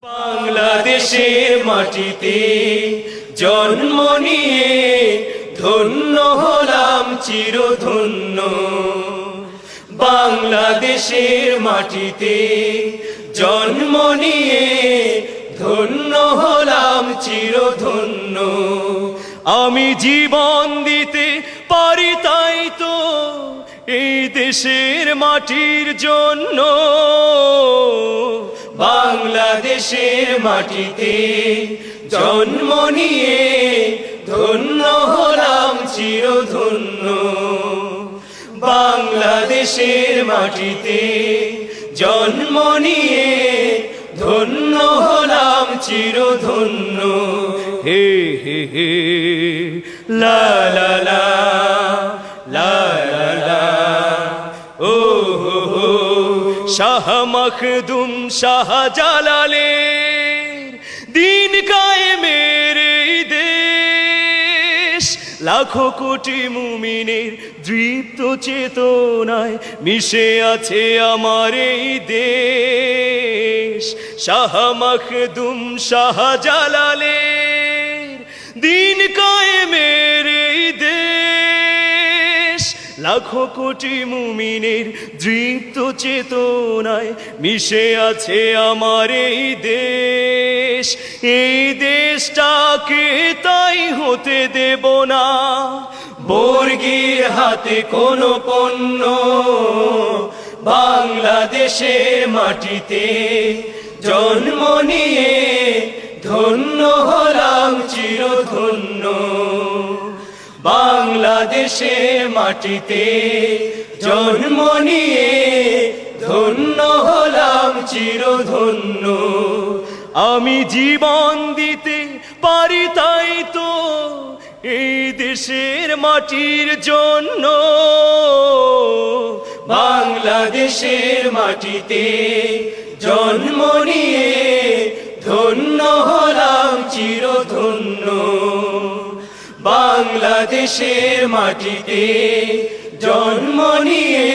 বাংলাদেশের মাটিতে জন্ম নিয়ে ধন্য হলাম চিরধন্য। বাংলাদেশের মাটিতে জন্ম নিয়ে ধন্য হলাম চিরধন্য। আমি জীবন দিতে পারি তাই তো এই দেশের মাটির জন্য। বাংলাদেশের মাটিতে জন্ম নিয়ে ধন্য হলাম চিরধন্য। বাংলাদেশের মাটিতে জন্ম নিয়ে ধন্য হলাম চিরধন্য। হে হে হে লা লা লা লা লা লা ও হো হো। শাহ মখদুম শাহ জালালের দিন কায়েমের এই দেশ, লাখো কোটি মুমিনের দৃপ্ত চেতনায় মিশে আছে আমার এই দেশ। শাহ মখদুম শাহ জালালের দিন কায়েমের এই দেশ, লাখো কোটি মুমিনের দৃপ্ত চেতনায় মিশে আছে আমার এই দেশ। এই দেশটাকে তাই হতে দেব না বর্গীর হাতে কোনো পণ্য। বাংলাদেশের মাটিতে জন্ম নিয়ে ধন্য হলাম চিরধন্য। বাংলাদেশের মাটিতে জন্ম নিয়ে ধন্য হলাম চিরধন্য। আমি জীবন দিতে পারি তাই তো এই দেশের মাটির জন্য। বাংলাদেশের মাটিতে জন্ম নিয়ে ধন্য হলাম চিরধন্য। বাংলাদেশের মাটিতে জন্ম নিয়ে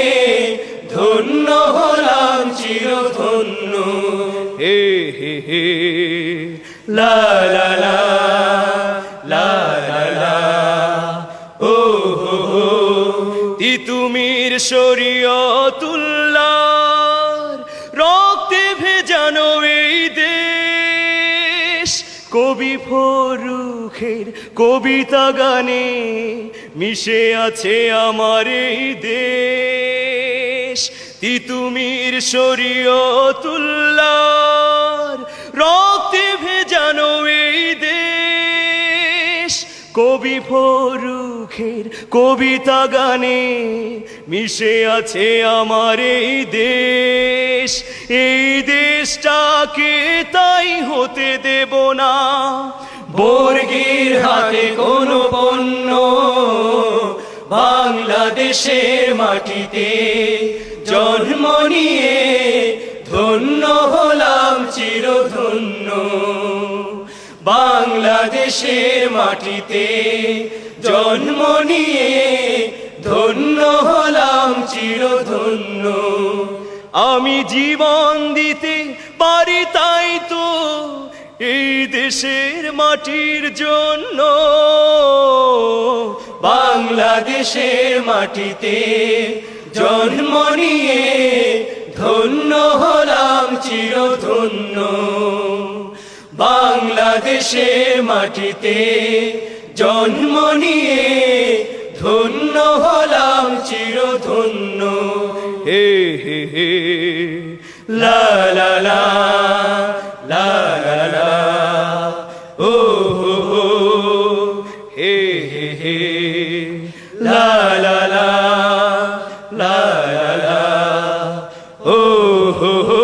ধন্য হলাম চিরধন্য। হে হে হে লা লা লা লা লা লা ও হো হো। তিতুমির শরীয়তুল্লাহর রক্তে ভেজানো এই দেশ, কবি ফরুখের কবিতা গানে মিশে আছে আমার এই দেশ। তিতুমির শরীয়তুল্লাহর রক্তে ভেজানো এই দেশ, কবি ফরুখের কবিতা গানে মিশে আছে আমার এই দেশ। এই দেশটাকে তাই হতে দেব না বর্গীর হাতে কোনো পণ্য। বাংলাদেশের মাটিতে জন্ম নিয়ে ধন্য হলাম চিরধন্য। বাংলাদেশের মাটিতে জন্ম নিয়ে ধন্য হলাম চিরধন্য। আমি জীবন দিতে পারি তাই তো এই দেশের মাটির জন্য। বাংলাদেশের মাটিতে জন্ম নিয়ে ধন্য হলাম চিরধন্য। বাংলাদেশের মাটিতে জন্ম নিয়ে ধন্য হলাম চিরধন্য। হে হে হে লা লা লা লা লা লা ও হো হো। হে হে হে লা লা লা লা লা লা ও হো হো।